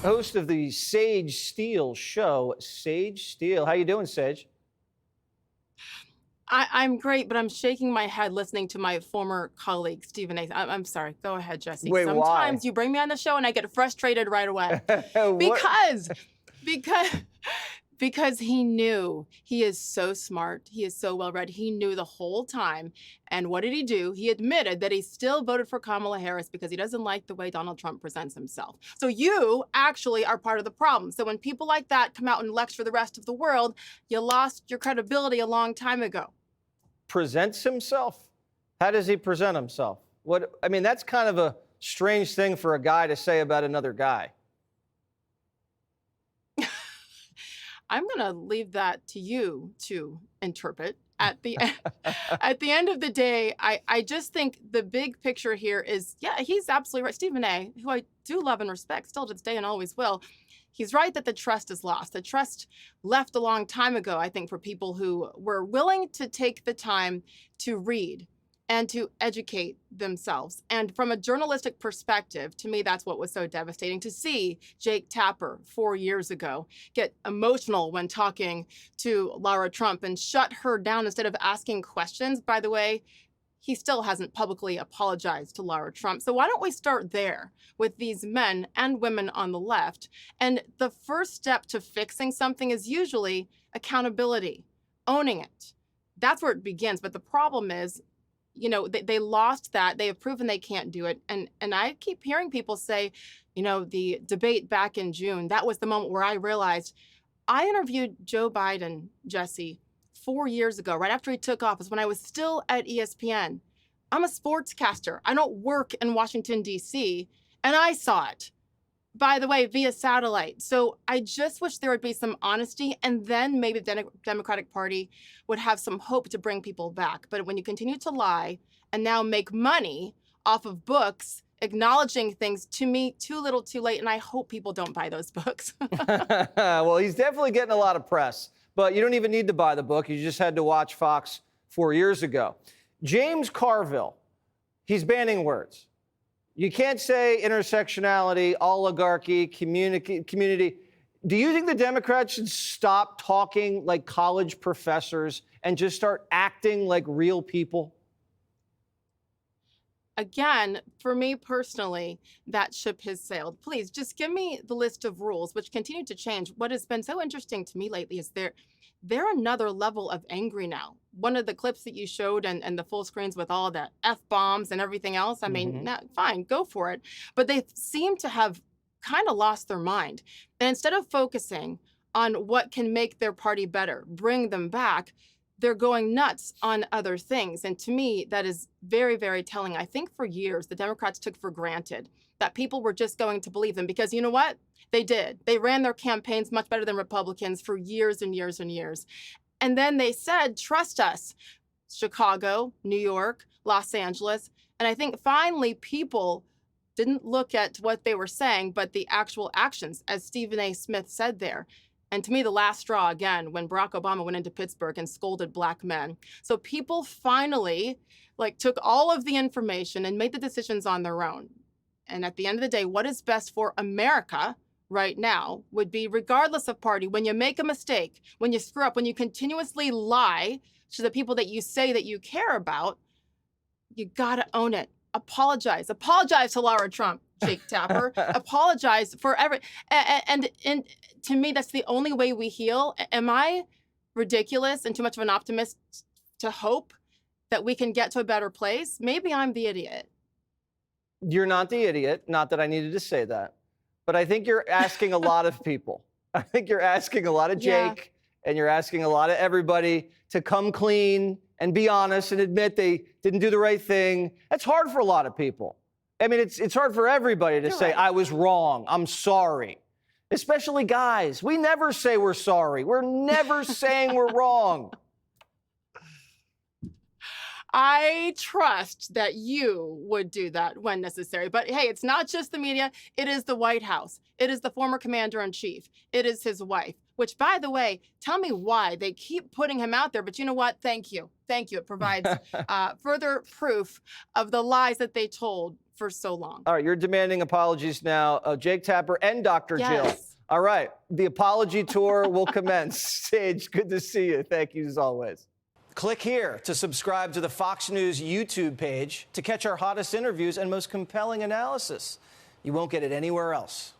host of the Sage Steele show. Sage Steele, how you doing, Sage? I'm great, but I'm shaking my head listening to my former colleague, Stephen A. I'm sorry. Go ahead, Jesse. Wait, why? Sometimes you bring me on the show and I get frustrated right away What? because, because, because he knew. He is so smart. He is so well read. He knew the whole time. And what did he do? He admitted that he still voted for Kamala Harris because he doesn't like the way Donald Trump presents himself. So you actually are part of the problem. So when people like that come out and lecture the rest of the world, you lost your credibility a long time ago. Presents himself? How does he present himself? What? I mean, that's kind of a strange thing for a guy to say about another guy. I'm going to leave that to you to interpret. At the end of the day, I just think the big picture here is, yeah, he's absolutely right. Stephen A., who I do love and respect still to this day and always will, he's right that the trust is lost. The trust left a long time ago, I think, for people who were willing to take the time to read and to educate themselves. And from a journalistic perspective, to me, that's what was so devastating to see Jake Tapper 4 years ago get emotional when talking to Lara Trump and shut her down instead of asking questions. By the way, he still hasn't publicly apologized to Lara Trump. So why don't we start there with these men and women on the left? And the first step to fixing something is usually accountability, owning it. That's where it begins. But the problem is, you know, they lost that. They have proven they can't do it. And I keep hearing people say, you know, the debate back in June, that was the moment where I realized I interviewed Joe Biden, Jesse, 4 years ago, right after he took office, when I was still at ESPN. I'm a sportscaster. I don't work in Washington, D.C., and I saw it, by the way, via satellite. So I just wish there would be some honesty, and then maybe the Democratic Party would have some hope to bring people back. But when you continue to lie and now make money off of books, acknowledging things, to me, too little, too late, and I hope people don't buy those books. Well, he's definitely getting a lot of press, but you don't even need to buy the book. You just had to watch Fox 4 years ago. James Carville, he's banning words. You can't say intersectionality, oligarchy, community. Do you think the Democrats should stop talking like college professors and just start acting like real people? Again, for me personally, that ship has sailed. Please just give me the list of rules, which continue to change. What has been so interesting to me lately is they're another level of angry now. One of the clips that you showed and the full screens with all the F-bombs and everything else, I mean, fine, go for it. But they seem to have kind of lost their mind. And instead of focusing on what can make their party better, bring them back, they're going nuts on other things. And to me, that is very, very telling. I think for years, the Democrats took for granted that people were just going to believe them because you know what? They did. They ran their campaigns much better than Republicans for years and years and years. And then they said, trust us, Chicago, New York, Los Angeles. And I think finally people didn't look at what they were saying, but the actual actions, as Stephen A. Smith said there. And to me, the last straw, again, when Barack Obama went into Pittsburgh and scolded black men. So people finally took all of the information and made the decisions on their own. And at the end of the day, what is best for America right now would be, regardless of party, when you make a mistake, when you screw up, when you continuously lie to the people that you say that you care about, you gotta own it. Apologize. Apologize to Lara Trump, Jake Tapper. Apologize for and to me, that's the only way we heal. Am I ridiculous and too much of an optimist to hope that we can get to a better place? Maybe I'm the idiot. You're not the idiot. Not that I needed to say that. But I think you're asking a lot of people. I think you're asking a lot of Jake, and you're asking a lot of everybody to come clean and be honest and admit they didn't do the right thing. That's hard for a lot of people. I mean, it's hard for everybody to say, I was wrong, I'm sorry. Especially guys. We never say we're sorry. We're never saying we're wrong. I trust that you would do that when necessary. But hey, it's not just the media. It is the White House. It is the former commander-in-chief. It is his wife, which, by the way, tell me why they keep putting him out there. But you know what? Thank you. Thank you. It provides further proof of the lies that they told for so long. All right, you're demanding apologies now, Jake Tapper and Dr. Jill. Yes. All right, the apology tour will commence. Sage, good to see you. Thank you as always. Click here to subscribe to the Fox News YouTube page to catch our hottest interviews and most compelling analysis. You won't get it anywhere else.